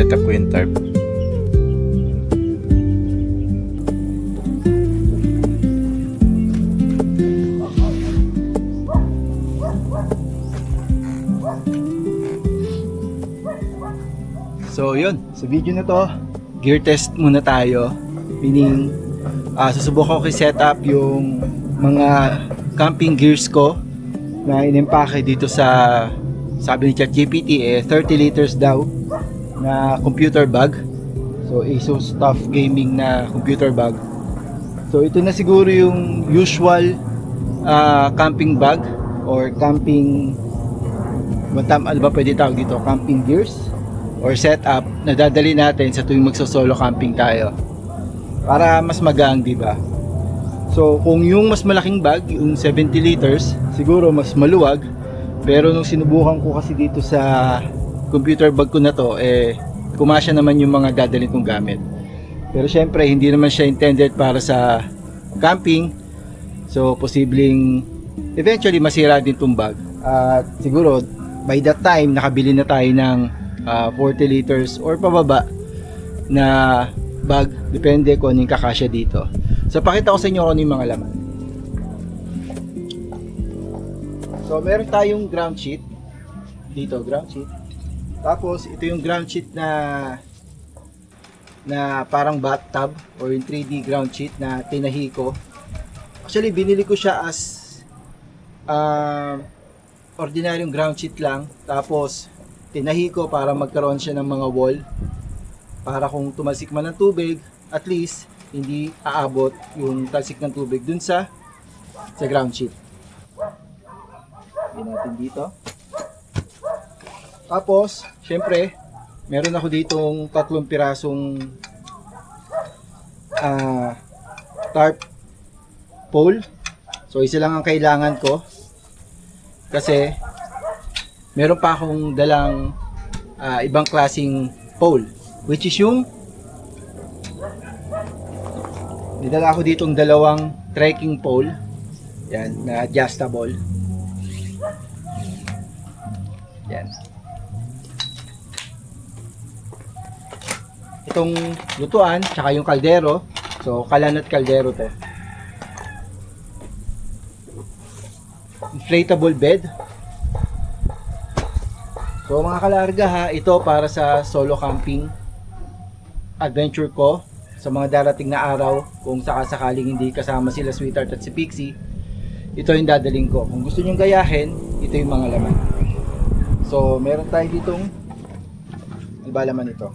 sinetup ko yung tarp. So yun, sa video na to, gear test muna tayo. Meaning, susubukan ko i-set up yung mga camping gears ko na inimpake dito sa, sabi ni ChatGPT, 30 liters daw na computer bag. So Asus TUF Gaming na computer bag. So ito na siguro yung usual camping bag or camping, ano ba pwede tawag dito, camping gears or setup na dadali natin sa tuwing magso-solo camping tayo para mas magaan, di ba? So kung yung mas malaking bag, yung 70 liters, siguro mas maluwag. Pero nung sinubukan ko kasi dito sa computer bag ko na to, kumasya naman yung mga dadalhin kong gamit. Pero syempre hindi naman siya intended para sa camping. So posibleng eventually masira din tong bag. At siguro by that time nakabili na tayo ng 40 liters or pababa na bag, depende kung anong kakasya dito. So pakita ko sa inyo kung ano yung mga laman. So meron tayong ground sheet dito, ground sheet. Tapos ito yung ground sheet na parang bathtub or yung 3D ground sheet na tinahi ko. Actually binili ko siya as ordinaryong ground sheet lang, tapos tinahi ko para magkaroon siya ng mga wall para kung tumalsik man ng tubig, at least hindi aabot yung talsik ng tubig dun sa ground sheet. Lagyan natin dito. Tapos syempre meron ako ditong 3 pirasong tarp pole. So isa lang ang kailangan ko kasi meron pa akong dalang ibang klaseng pole, which is yung nidala ako ditong 2 trekking pole, yan, na adjustable. Yan. Itong lutuan, tsaka yung kaldero. So kalan at kaldero to. Inflatable bed. So mga kalarga ha, ito para sa solo camping adventure ko sa mga darating na araw. Kung sakasakaling hindi kasama sila Sweetheart at si Pixie, ito yung dadaling ko. Kung gusto nyong gayahin, ito yung mga laman. So meron tayo ditong, ano ba laman ito?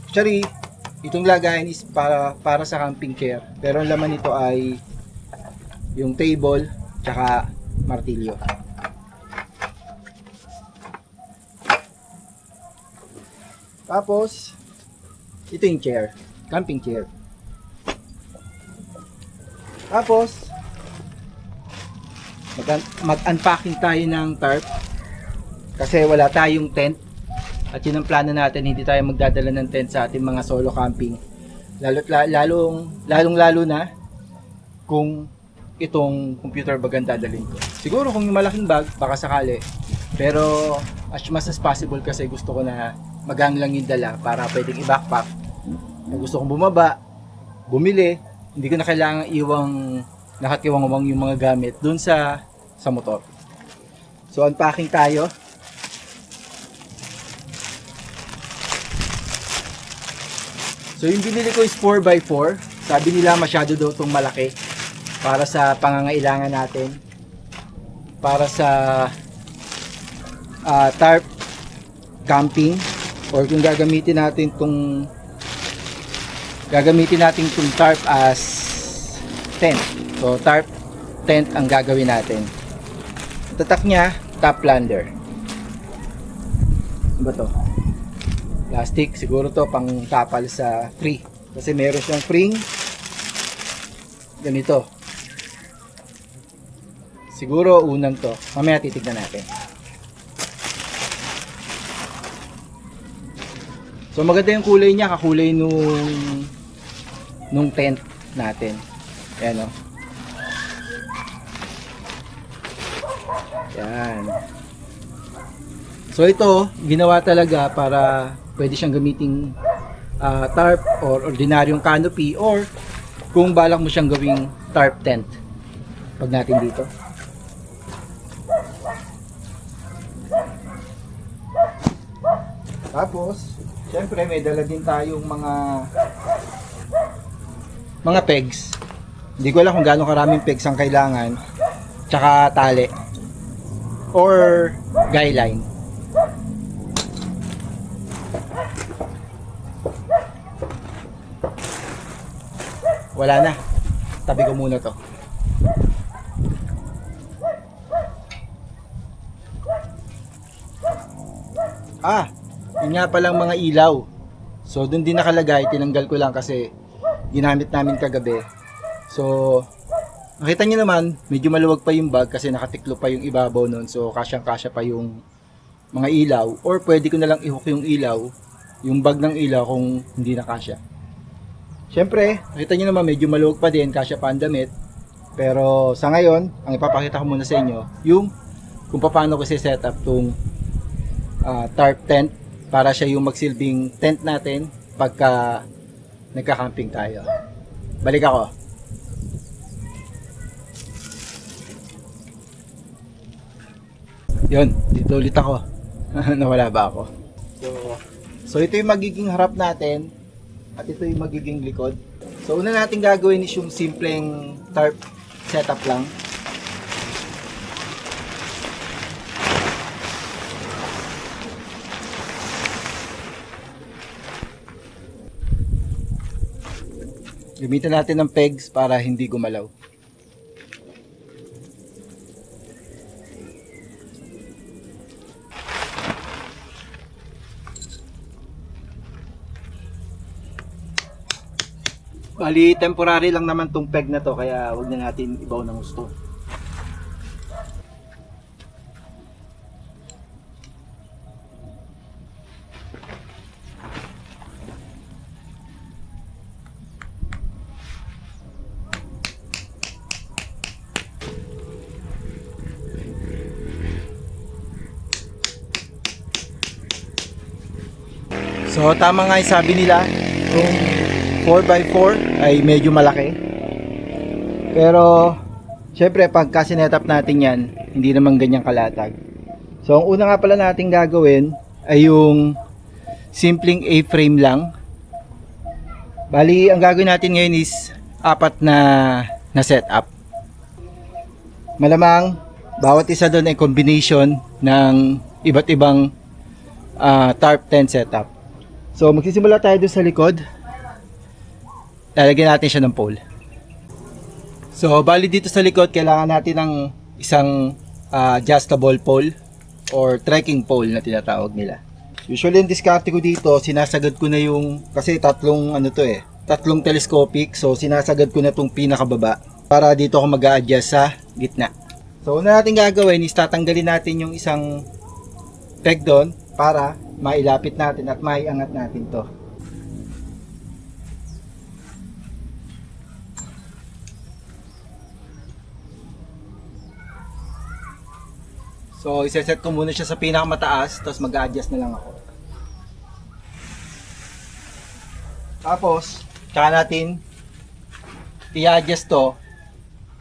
Actually, itong lagayan is para sa camping chair. Pero ang laman nito ay yung table tsaka martilyo. Tapos, ito yung chair, camping chair. Tapos, mag-unpacking tayo ng tarp kasi wala tayong tent. At yun ang plano natin, hindi tayo magdadala ng tent sa ating mga solo camping. Lalong-lalo na kung itong computer bag ang dadalhin ko. Siguro kung yung malaking bag, baka sakali. Pero as much as possible kasi gusto ko na magang lang yung dala para pwedeng i-backpack. Kung gusto kong bumaba, bumili, hindi ko na kailangan nakatiwang-wang yung mga gamit dun sa motor. So unpacking tayo. So yung binili ko is 4x4. Sabi nila masyado daw itong malaki para sa pangangailangan natin. Para sa tarp camping, or kung gagamitin natin tong tarp as tent. So tarp tent ang gagawin natin. Tatak niya top lander. Ano ba to? Plastic, siguro to pang tapal sa tree. Kasi meron siyang spring ganito. Siguro unang to. Mamaya titignan natin. So maganda yung kulay niya, kakulay nung tent natin. Ayan o. Yan. So ito, ginawa talaga para pwede siyang gamiting tarp or ordinaryong canopy, or kung balak mo siyang gawing tarp tent. Pag natin dito. Tapos, syempre may dala din tayong mga pegs. Hindi ko alam kung gaano karaming pegs ang kailangan. Tsaka tali. Or guy line. Wala na. Tabi ko muna to. Yun nga palang mga ilaw. So dun din nakalagay, tinanggal ko lang kasi ginamit namin kagabi. So nakita niyo naman, medyo maluwag pa yung bag kasi nakatiklo pa yung ibabaw nun. So kasyang-kasya pa yung mga ilaw, or pwede ko na lang i-hook yung ilaw, yung bag ng ilaw kung hindi na kasya. Syempre, nakita niyo naman medyo maluwag pa din, kasya pa ang damit. Pero sa ngayon, ang ipapakita ko muna sa inyo yung kung paano ko set up tong tarp tent para siya yung magsilbing tent natin pagka nagka-camping tayo. Balik ako. Yun, dito ulit ako. Nawala ba ako? So ito yung magiging harap natin at ito yung magiging likod. So una natin gagawin is yung simpleng tarp setup lang. Gamitin natin ng pegs para hindi gumalaw. Bali, temporary lang naman tong peg na to, kaya wag na natin ibaw ng gusto. So tama nga yung sabi nila, kung 4x4 ay medyo malaki. Pero syempre pagka sinetap natin yan, hindi naman ganyang kalatag. So ang una nga pala natin gagawin ay yung simpleng A-frame lang. Bali, ang gagawin natin ngayon is 4 na setup. Malamang bawat isa doon ay combination ng iba't ibang tarp tent setup. So magsisimula tayo doon sa likod. Lalagyan natin siya ng pole. So bali dito sa likod kailangan natin ng isang adjustable pole or trekking pole na tinatawag nila. Usually yung diskarte ko dito, sinasagad ko na yung, kasi tatlong telescopic, so sinasagad ko na itong pinakababa para dito ako mag-a-adjust sa gitna. So una natin gagawin is tatanggalin natin yung isang peg doon para mailapit natin at maiangat natin to. So iseset ko muna siya sa pinakamataas, tapos mag-a-adjust na lang ako. Tapos tsaka natin i-adjust to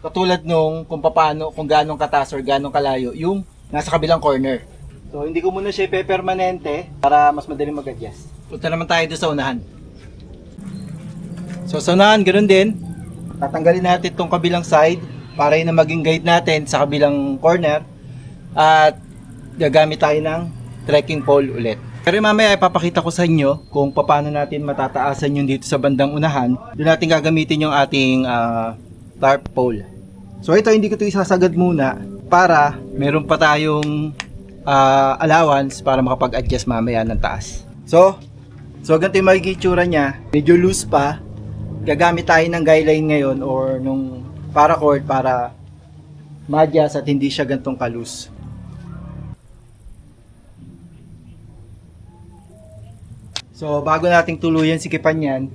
katulad nung kung paano, kung ganong kataas or ganong kalayo yung nasa kabilang corner. So hindi ko muna siya ipe-permanente para mas madaling mag-adjust. Punta naman tayo doon sa unahan. So sa unahan, ganoon din. Tatanggalin natin itong kabilang side para yun na maging guide natin sa kabilang corner. At gagamit tayo ng trekking pole ulit. Pero mamaya ipapakita ko sa inyo kung paano natin matataasan yung dito sa bandang unahan. Doon natin gagamitin yung ating tarp pole. So ito, hindi ko ito isasagad muna para meron pa tayong allowance para makapag-adjust mamaya ng taas. So ganito yung magiging itsura niya. Medyo loose pa. Gagamit tayo ng guideline ngayon or nung paracord para ma-adjust at hindi siya gantong ka-loose. So bago nating tuluyan sikipan yan,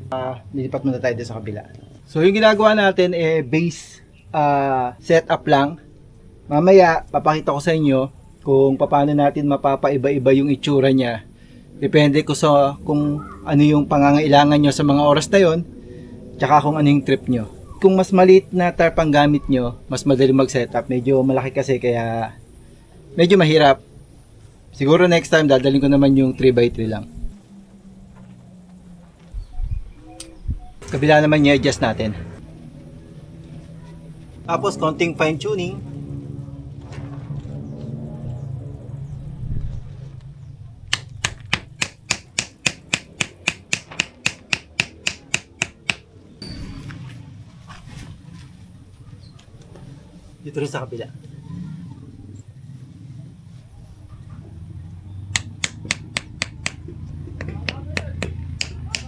nilipat muna tayo sa kabila. So yung ginagawa natin base setup lang. Mamaya papakita ko sa inyo kung paano natin mapapaiba-iba yung itsura niya Depende ko sa kung ano yung pangangailangan nyo sa mga oras na yon, tsaka kung ano yung trip nyo. Kung mas maliit na tarp ang gamit nyo, mas madali mag-setup. Medyo malaki kasi kaya medyo mahirap. Siguro next time dadalhin ko naman yung 3x3 lang. Kabila naman niya, adjust natin. Tapos konting fine tuning. Dito rin sa kabila.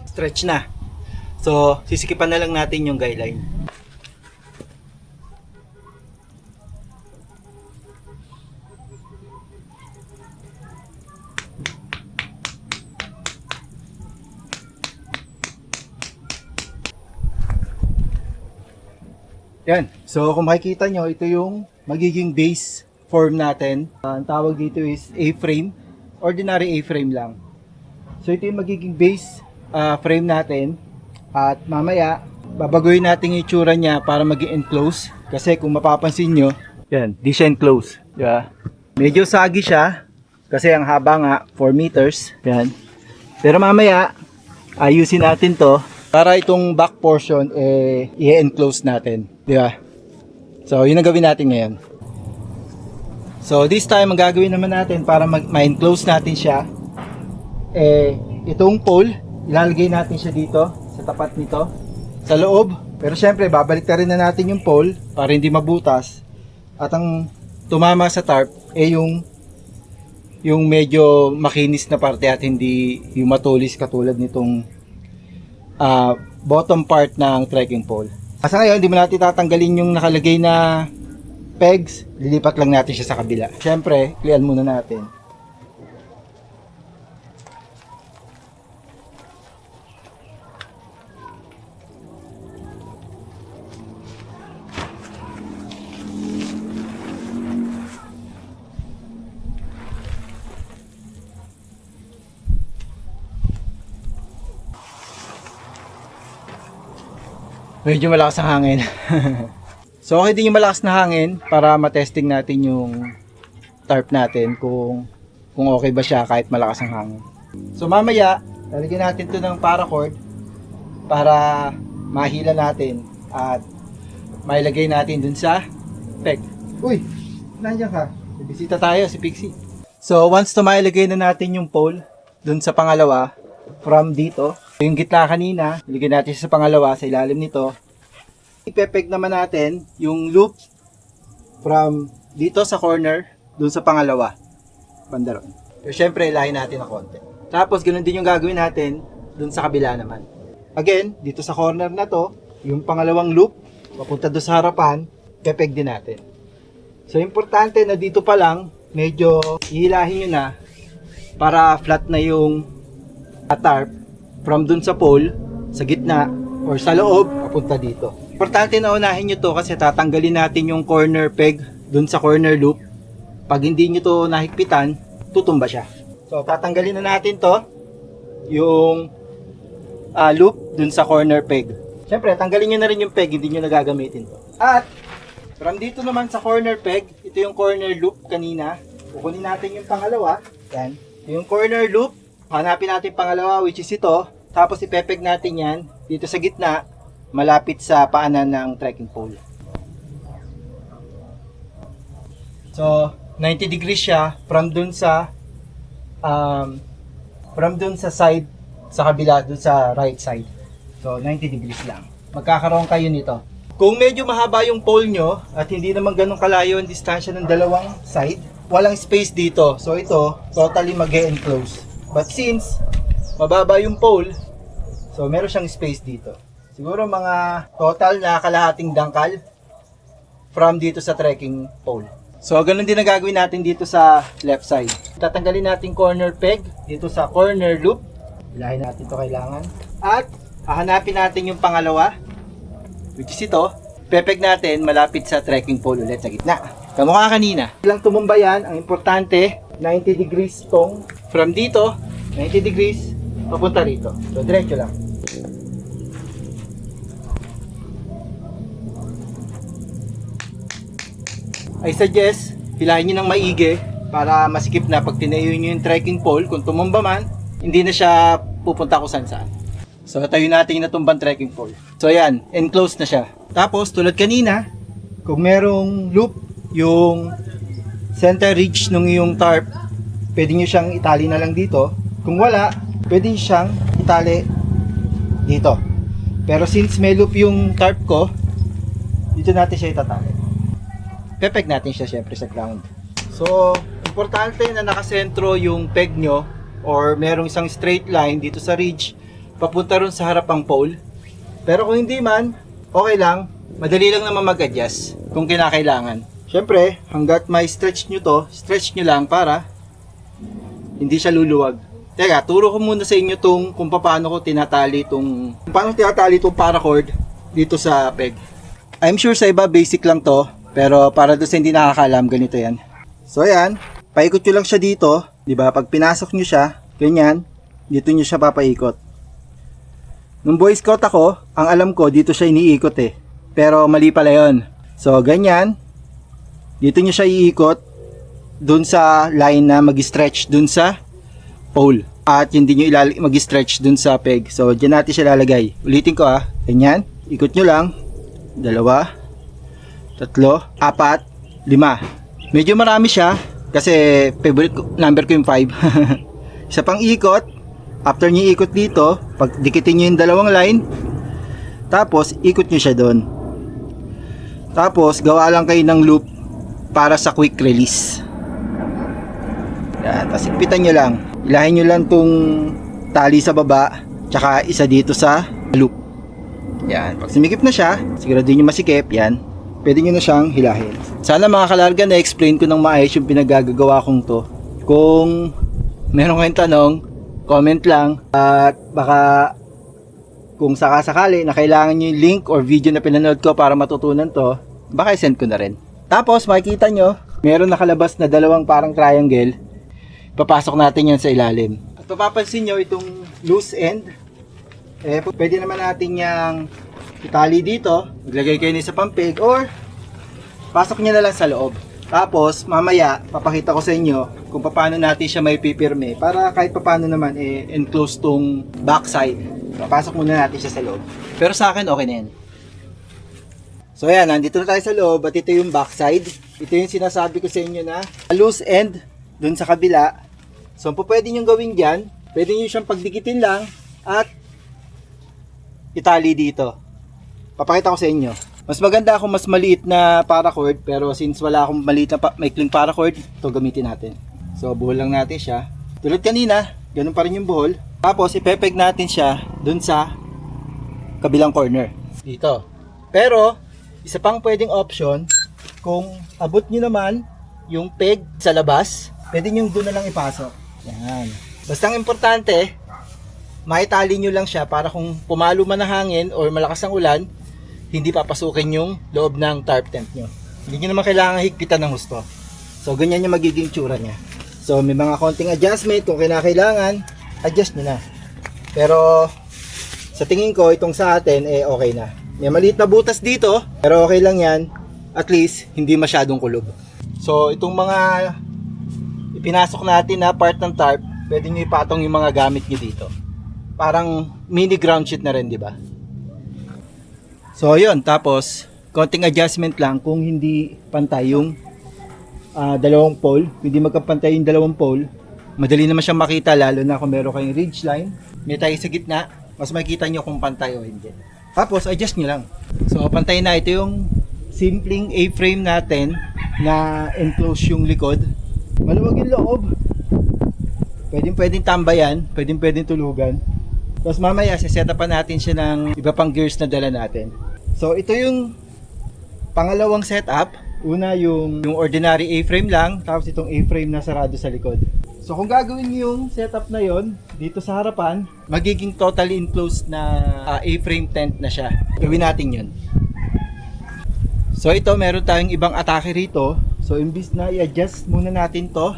Stretch na. So, sisikipan na lang natin yung guideline. Yan. So, kung makikita nyo, ito yung magiging base form natin. Ang tawag dito is A-frame. Ordinary A-frame lang. So, ito yung magiging base frame natin. At mamaya, babaguhin natin yung itsura niya para maging enclosed. Kasi kung mapapansin nyo, yan, di siya enclosed. Diba? Medyo sagi siya. Kasi ang haba nga, 4 meters. Yan. Pero mamaya, ayusin natin to para itong back portion, i-enclose natin. Diba? So, yun ang gawin natin ngayon. So, this time, ang gagawin naman natin para ma-enclose natin siya, itong pole, ilalagay natin siya dito, sa tapat nito, sa loob. Pero syempre, babalik rin na natin yung pole para hindi mabutas. At ang tumama sa tarp, yung medyo makinis na parte at hindi yung matulis katulad nitong bottom part ng trekking pole. Asa ngayon, hindi mo natin tatanggalin yung nakalagay na pegs, lilipat lang natin siya sa kabila. Siyempre, clear muna natin. Medyo malakas ang hangin. So okay din yung malakas na hangin para matesting natin yung tarp natin kung okay ba siya kahit malakas ang hangin. So mamaya, lalagyan natin to ng paracord para mahila natin at mailagay natin dun sa peg. Uy, nandiyan ka. Bisita tayo, si Pixie. So once to mailagay na natin yung pole dun sa pangalawa, from dito, yung gitna kanina, ilagay natin sa pangalawa sa ilalim nito. Ipepeg naman natin yung loop from dito sa corner dun sa pangalawa. Banda ron. Pero syempre, ilahin natin ng konti. Tapos, ganun din yung gagawin natin dun sa kabila naman. Again, dito sa corner na to, yung pangalawang loop, papunta doon sa harapan, pepeg din natin. So, importante na dito pa lang, medyo ihilahin nyo na para flat na yung tarp from dun sa pole, sa gitna, or sa loob, papunta dito. Importante na unahin nyo to kasi tatanggalin natin yung corner peg dun sa corner loop. Pag hindi nyo to nahigpitan, tutumba siya. So, tatanggalin na natin to, yung loop dun sa corner peg. Siyempre, tanggalin nyo na rin yung peg, hindi nyo nagagamitin to. At, from dito naman sa corner peg, ito yung corner loop kanina. Kukunin natin yung pangalawa. Yan. Yung corner loop, hanapin natin pangalawa, which is ito. Tapos ipepeg natin yan dito sa gitna, malapit sa paanan ng trekking pole. So, 90 degrees siya from dun sa side, sa kabila, dun sa right side. So, 90 degrees lang. Magkakaroon kayo nito. Kung medyo mahaba yung pole nyo at hindi naman ganun kalayo ang distansya ng dalawang side, walang space dito. So, ito, totally mag-e-enclose. But since mababa yung pole, so meron siyang space dito. Siguro mga total na kalahating dangkal from dito sa trekking pole. So ganun din ang gagawin natin dito sa left side. Tatanggalin natin corner peg dito sa corner loop. Ilahin natin to kailangan. At hahanapin natin yung pangalawa, which is ito. Pepeg natin malapit sa trekking pole ulit sa gitna. Kamukha kanina. Ilang tumumba yan, ang importante, 90 degrees tong from dito 90 degrees, papunta rito. So, diretso lang. I suggest, hilahin nyo ng maigi para masikip na pag tinayo nyo yung trekking pole. Kung tumumba man, hindi na siya pupunta kung saan saan. So, tayo natin yung natumbang trekking pole. So, ayan, enclosed na siya. Tapos, tulad kanina, kung merong loop, yung center ridge ng iyong tarp, pwede nyo siyang itali na lang dito. Kung wala, pwede nyo siyang itali dito. Pero since may loop yung tarp ko, dito natin siya itatali. Pepeg natin siya syempre sa ground. So, importante na nakasentro yung peg nyo or merong isang straight line dito sa ridge papunta ron sa harapang pole. Pero kung hindi man, okay lang. Madali lang naman mag-adjust kung kinakailangan. Syempre, hanggat may stretch nyo to, stretch nyo lang para hindi siya luluwag. Teka, turo ko muna sa inyo kung paano ko tinatali kung paano tinatali itong paracord dito sa peg. I'm sure sa iba basic lang to, pero para doon sa hindi nakakaalam, ganito yan. So ayan, paikot nyo lang siya dito, di ba? Pag pinasok nyo siya, ganyan, dito nyo siya papaikot. Nung Boy Scout ako, ang alam ko, dito siya iniikot eh. Pero mali pala yun. So ganyan, dito nyo siya iikot, dun sa line na mag-stretch dun sa pole. At hindi nyo mag-stretch dun sa peg. So dyan natin siya lalagay. Ulitin ko ganyan, ikot nyo lang, 2, 3, 4, 5. Medyo marami siya kasi favorite number ko yung 5. Isa pang ikot. After nyo ikot dito, pag dikitin nyo yung dalawang line, tapos ikot nyo siya doon. Tapos gawa lang kayo ng loop para sa quick release. Yan, tapos ikpitan nyo lang. Ilahin nyo lang tong tali sa baba, tsaka isa dito sa loop. Yan, pag sumikip na siya, siguraduhin nyo masikip, yan. Pwede nyo na siyang hilahin. Sana mga kalarga na-explain ko ng maayos yung pinagagagawa kong to. Kung meron kayong tanong, comment lang. At baka kung sakasakali na kailangan nyo yung link or video na pinanood ko para matutunan to, baka i-send ko na rin. Tapos makikita nyo, meron nakalabas na dalawang parang triangle. Papasok natin yan sa ilalim. At papapansin nyo itong loose end. Pwede naman natin yung itali dito, maglagay kayo sa pampeg or pasok nyo na lang sa loob. Tapos mamaya papakita ko sa inyo kung paano natin siya may pipirme para kahit paano naman enclose tong backside. Papasok muna natin siya sa loob. Pero sa akin okay na yan. So ayan, nandito na tayo sa loob at ito yung backside. Ito yung sinasabi ko sa inyo na loose end dun sa kabila. So po pwede nyo gawin dyan, pwede nyo siyang pagdikitin lang at itali dito. Papakita ko sa inyo. Mas maganda kung mas maliit na paracord, pero since wala akong maliit na maikling paracord, ito gamitin natin. So buhol lang natin siya. Tulad kanina, ganun pa rin yung buhol. Tapos ipepeg natin siya dun sa kabilang corner. Dito. Pero, isa pang pwedeng option, kung abot nyo naman yung peg sa labas, pwede nyo doon na lang ipasok. Yan. Basta ang importante, maitali nyo lang siya para kung pumalo man ang hangin or malakas ang ulan, hindi papasukin yung loob ng tarp tent nyo. Hindi nyo naman kailangan higpitan ng husto. So, ganyan yung magiging tsura niya. So, may mga konting adjustment kung kinakailangan, adjust nyo na. Pero, sa tingin ko, itong sa atin, okay na. May maliit na butas dito, pero okay lang yan. At least, hindi masyadong kulob. So, itong mga ipinasok natin na part ng tarp, pwede nyo ipatong yung mga gamit nyo dito. Parang mini ground sheet na rin, di ba? So, yun. Tapos, konting adjustment lang kung hindi pantay yung dalawang pole. Hindi magkapantay yung dalawang pole. Madali naman siyang makita, lalo na kung meron kayong ridge line. May tayo sa gitna. Mas makikita nyo kung pantay o hindi. Tapos, adjust nyo lang. So, pantay na. Ito yung simpleng A-frame natin na enclose yung likod. Maluwag yung loob. Pwedeng tambayan. Pwedeng tulugan. Tapos mamaya, sisetapan natin siya ng iba pang gears na dala natin. So, ito yung pangalawang setup. Una, yung ordinary A-frame lang. Tapos itong A-frame na sarado sa likod. So, kung gagawin nyo yung setup na yon dito sa harapan, magiging totally enclosed na A-frame tent na siya. Gawin natin yun. So, ito, meron tayong ibang atake rito. So, imbis na i-adjust muna natin to,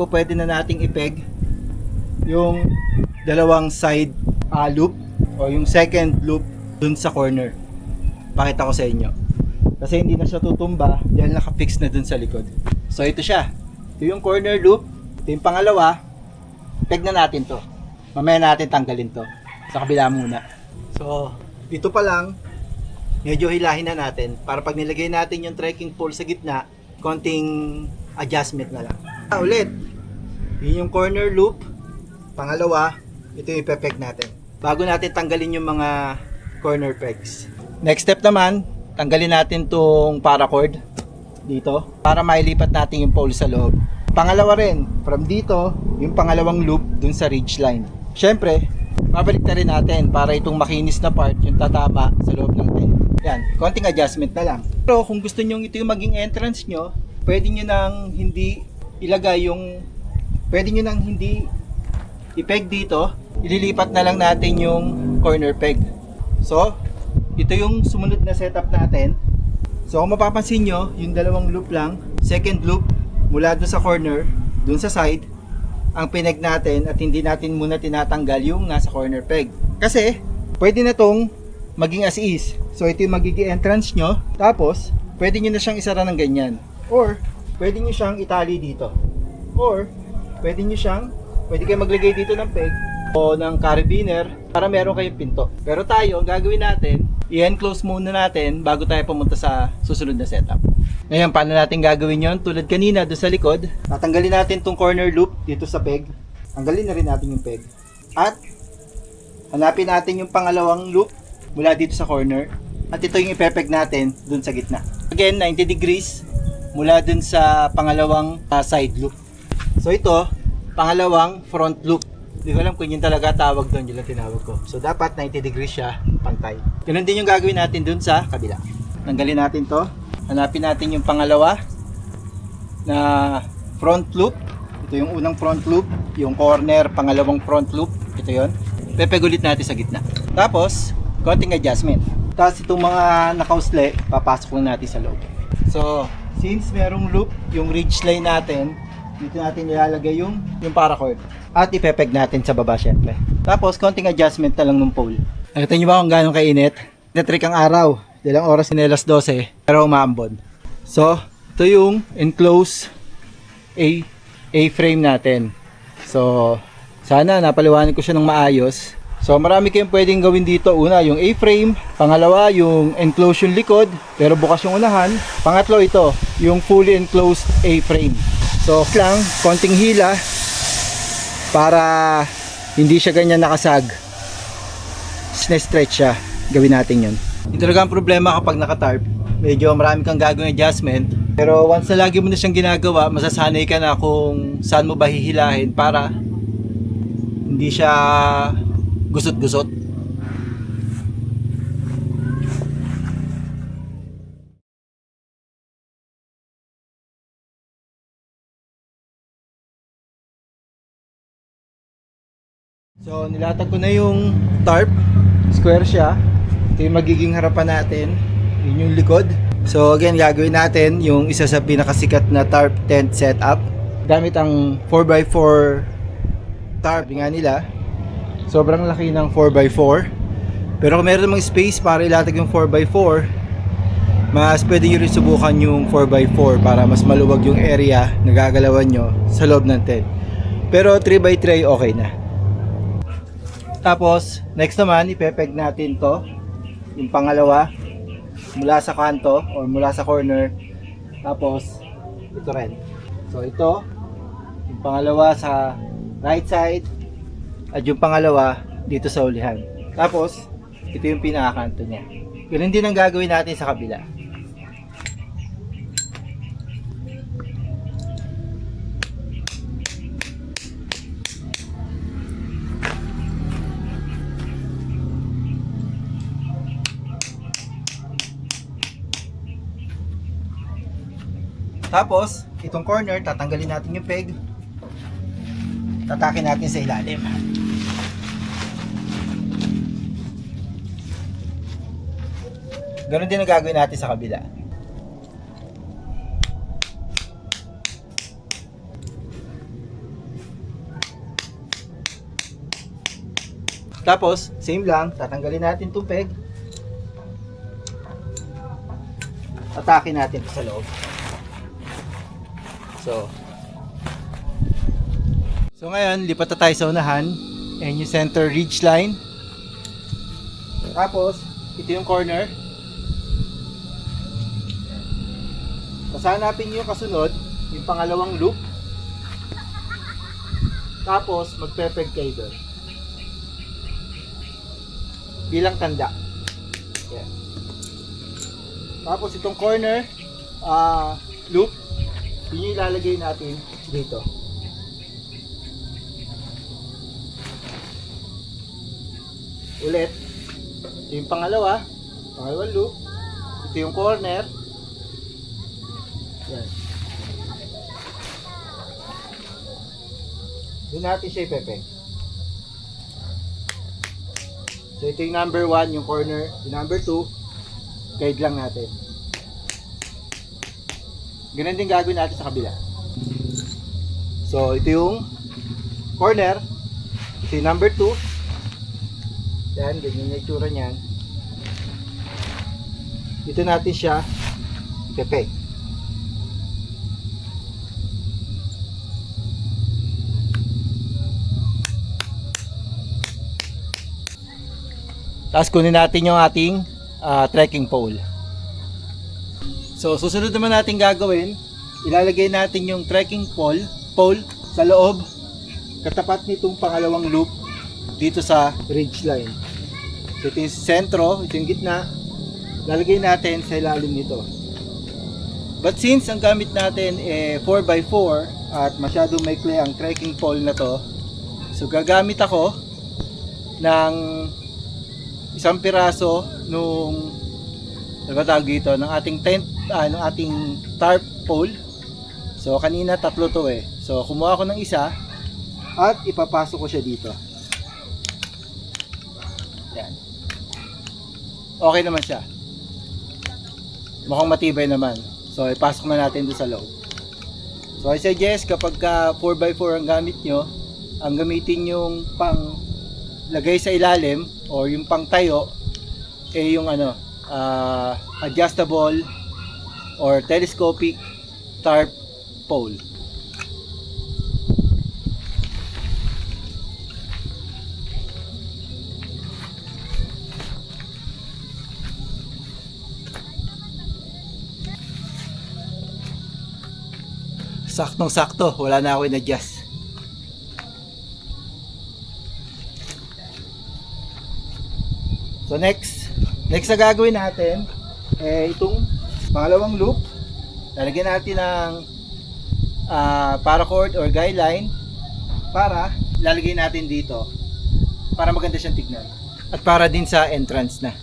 pwede na nating ipeg yung dalawang side loop o yung second loop dun sa corner. Pakita ko sa inyo. Kasi hindi na siya tutumba dahil nakafix na dun sa likod. So ito siya. Ito yung corner loop. Ito yung pangalawa. Peg na natin to. Mamaya natin tanggalin to. Sa kabila muna. So dito pa lang, medyo hilahin na natin para pag nilagay natin yung trekking pole sa gitna, konting adjustment na lang. Ulit. Yun yung corner loop. Pangalawa, ito yung ipepeg natin. Bago natin tanggalin yung mga corner pegs. Next step naman, tanggalin natin tong paracord dito para mailipat natin yung pole sa loob. Pangalawa rin, from dito, yung pangalawang loop dun sa ridge line. Syempre, babalik na rin natin para itong makinis na part yung tatama sa loob ng tent. Yan, konting adjustment na lang. Pero kung gusto nyo ito yung maging entrance nyo, pwede nyo nang hindi ilagay yung, pwede nyo nang hindi i-peg dito, ililipat na lang natin yung corner peg. So, ito yung sumunod na setup natin. So kung mapapansin nyo, yung dalawang loop lang, second loop mula dun sa corner, dun sa side, ang pineg natin at hindi natin muna tinatanggal yung nasa corner peg. Kasi, pwede na tong maging as is. So ito yung magiging entrance nyo. Tapos, pwede nyo na siyang isara ng ganyan. Or, pwede nyo siyang itali dito. Or, pwede kayo maglagay dito ng peg o ng carabiner para meron kayong pinto. Pero tayo, ang gagawin natin, i-enclose muna natin bago tayo pumunta sa susunod na setup. Ngayon, paano natin gagawin yon? Tulad kanina doon sa likod, tatanggalin natin tong corner loop dito sa peg. Tanggalin na rin natin yung peg. At hanapin natin yung pangalawang loop mula dito sa corner. At ito yung ipepeg natin doon sa gitna. Again, 90 degrees mula doon sa pangalawang side loop. So ito, pangalawang front loop. Hindi ko alam kung yun talaga tawag doon, yun lang tinawag ko. So dapat 90 degrees siya, pantay. Ganun din yung gagawin natin doon sa kabila. Tanggalin natin to. Hanapin natin yung pangalawa na front loop. Ito yung unang front loop. Yung corner, pangalawang front loop. Ito yun. Pepeg ulit natin sa gitna. Tapos, konting adjustment. Tapos itong mga nakausle, papasok lang natin sa loob. So, since merong loop, yung ridge line natin, dito natin ilalagay yung paracord. At ipepeg natin sa baba syempre. Tapos, konting adjustment na lang ng pole. Nakita nyo ba kung gano'ng kainit? Natrick ang araw. Dalang oras na alas 12, pero umaambon. So, ito yung enclosed A-frame natin. So, sana napaliwanag ko siya ng maayos. So, marami kayong pwedeng gawin dito. Una, yung A-frame. Pangalawa, yung enclosed yung likod, pero bukas yung unahan. Pangatlo, ito, yung fully enclosed A-frame. So, lang, konting hila para hindi siya ganyan nakasag. Stretch siya. Gawin natin yun. Ito talaga ang problema kapag naka-tarp. Medyo marami kang gagawin adjustment. Pero once na lagi mo na siyang ginagawa, masasanay ka na kung saan mo ba hihilahin para hindi siya gusot-gusot. So nilatag ko na yung tarp. Square siya. Ito yung magiging harapan natin. Yun yung likod. So again, gagawin natin yung isa sa pinakasikat na tarp tent setup. Gamit ang 4x4 tarp nga nila. Sobrang laki ng 4x4. Pero kung meron namang space para ilatag yung 4x4, mas pwede nyo rin subukan yung 4x4 para mas maluwag yung area na gagalawan nyo sa loob ng tent. Pero 3x3 okay na. Tapos, next naman, ipepeg natin to. Yung pangalawa, mula sa kanto or mula sa corner. Tapos, ito rin. So, ito, yung pangalawa sa right side. At yung pangalawa, dito sa ulihan. Tapos, ito yung pinakakanto niya. Ganun din ang gagawin natin sa kabila. Tapos, itong corner, tatanggalin natin yung peg. Tatakin natin sa ilalim. Ganun din ang gagawin natin sa kabila. Tapos, same lang, tatanggalin natin itong peg. Atake natin sa loob. So ngayon, lipat na tayo sa unahan. And yung center ridge line. Tapos, ito yung corner. Tapos hanapin nyo yung kasunod, yung pangalawang loop. Tapos, magpe-peg kayo doon. Bilang tanda. Yan. Tapos itong corner loop, yun yung ilalagay natin dito. Ulit, ito yung pangalawang loop. Ito yung corner. Yan. Doon natin siya ipepeg. So ito yung number 1, yung corner. Yung number 2, guide lang natin. Ganun din gagawin natin sa kabila. So ito yung corner. Ito yung number 2. Yan, ganyan yung itsura niyan. Dito natin siya ipepeg. Tapos kunin natin yung ating trekking pole. So susunod naman natin gagawin, ilalagay natin yung trekking pole sa loob, katapat nitong pangalawang loop dito sa ridge line. So ito yung sentro, ito yung gitna, lalagay natin sa ilalim nito. But since ang gamit natin 4x4 at masyadong maikli ang trekking pole na to, so gagamit ako ng isang piraso nung tawag dito ng ating tent, ng ating tarp pole. So kanina 3 to eh. So kumuha ako ng isa at ipapasok ko siya dito. Yan. Okay naman siya. Mukhang matibay naman. So ipasok na natin doon sa loob. So I suggest kapag 4x4 ang gamit nyo, ang gamitin yung pang lagay sa ilalim or yung pang tayo yung adjustable or telescopic tarp pole. Saktong-sakto, wala na ako in-adjust. So next na gagawin natin itong pangalawang loop. Lalagyan natin ng paracord or guideline para lalagay natin dito para maganda siyang tignan at para din sa entrance na.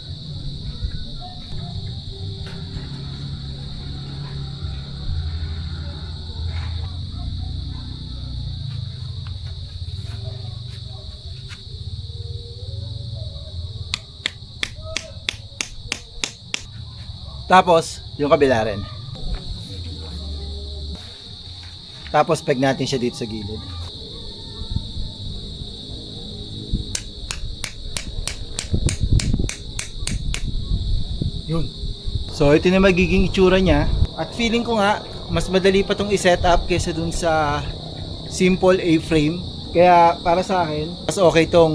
Tapos, yung kabila rin. Tapos, peg natin siya dito sa gilid. Yun. So, ito na magiging itsura niya. At feeling ko nga, mas madali pa itong i-set up kaysa dun sa simple A-frame. Kaya, para sa akin, mas okay itong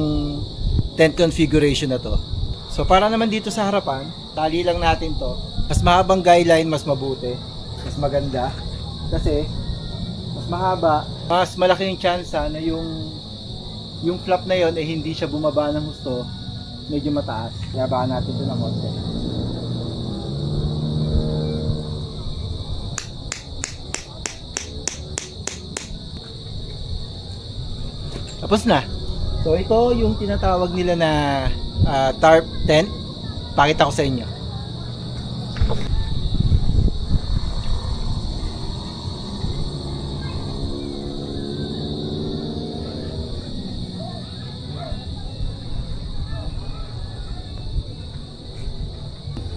tent configuration na to. So, para naman dito sa harapan, tali lang natin to. Mas mahabang guideline, mas mabuti, mas maganda kasi mas mahaba, mas malaki yung chance na yung flap na yon hindi siya bumaba ng husto, medyo mataas. Kaya baka natin ito ng konti. Tapos na. So ito yung tinatawag nila na tarp tent. Pakita ko sa inyo.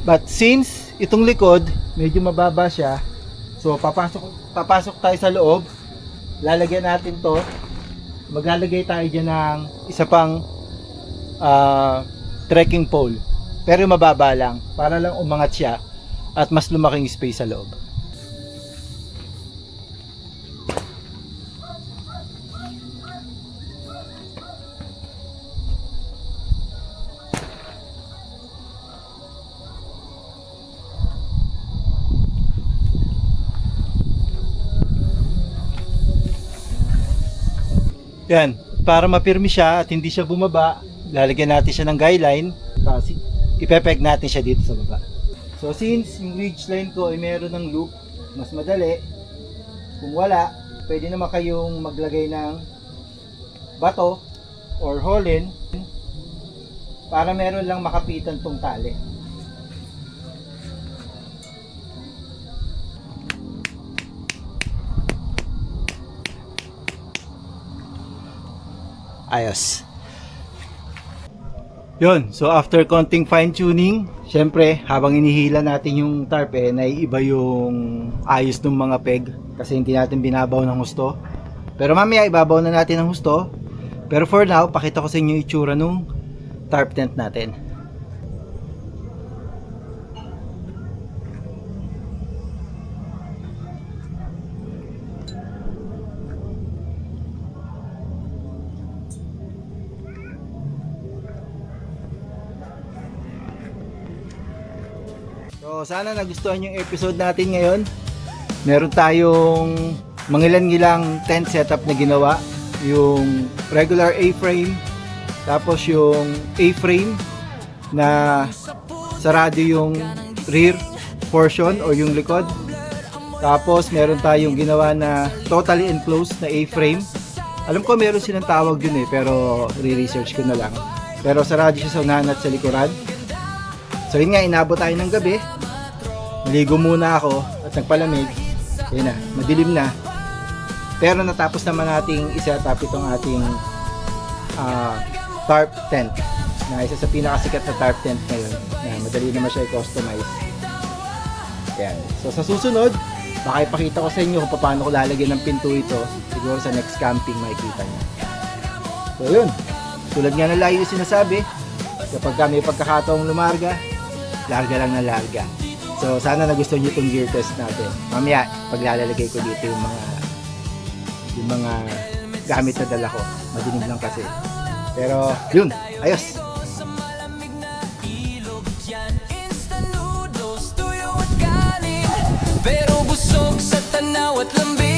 But since itong likod medyo mababa siya, so papasok tayo sa loob, lalagyan natin to, maglalagay tayo dyan ng isa pang trekking pole. Pero mababa lang para lang umangat siya at mas lumaking space sa loob. Yan, para mapirmi siya at hindi siya bumaba, lalagyan natin siya ng guy line, tapos ipepeg natin siya dito sa baba. So since yung ridge line ko ay meron ng loop, mas madali. Kung wala, pwede naman kayong maglagay ng bato or holin para meron lang makapitan tong tali. Ayos. Yun, so after konting fine tuning, syempre habang inihila natin yung tarp naiiba yung ayos ng mga peg kasi hindi natin binabaw ng husto. Pero mamaya ibabaw na natin ng husto. Pero for now, pakita ko sa inyo yung itsura nung tarp tent natin. So sana nagustuhan yung episode natin ngayon. Meron tayong mangilan-ngilang tent setup na ginawa. Yung regular A-frame, tapos yung A-frame na sarado yung rear portion o yung likod. Tapos meron tayong ginawa na totally enclosed na A-frame. Alam ko meron silang tawag dun pero re-research ko na lang. Pero sarado siya sa unahan at sa likuran. So yun nga, inabot tayo ng gabi. Naligo muna ako at nagpalamig. Yun na, madilim na. Pero natapos naman nating i-set up itong ating tarp tent. Na isa sa pinakasikat na tarp tent ngayon. Na madali naman siya i-customize. Ayan. So sa susunod, baka ipakita ko sa inyo kung paano ko lalagyan ng pinto ito. Siguro sa next camping makikita nyo. So yun, tulad nga na lagi yung sinasabi, kapag may pagkakataong lumarga, larga lang na larga. So sana nagustuhan nyo itong gear test natin. Mamaya paglalagay ko dito yung mga gamit na dala ko. Madilim lang kasi. Pero yun, ayos. Pero busog sa tanaw at lambing.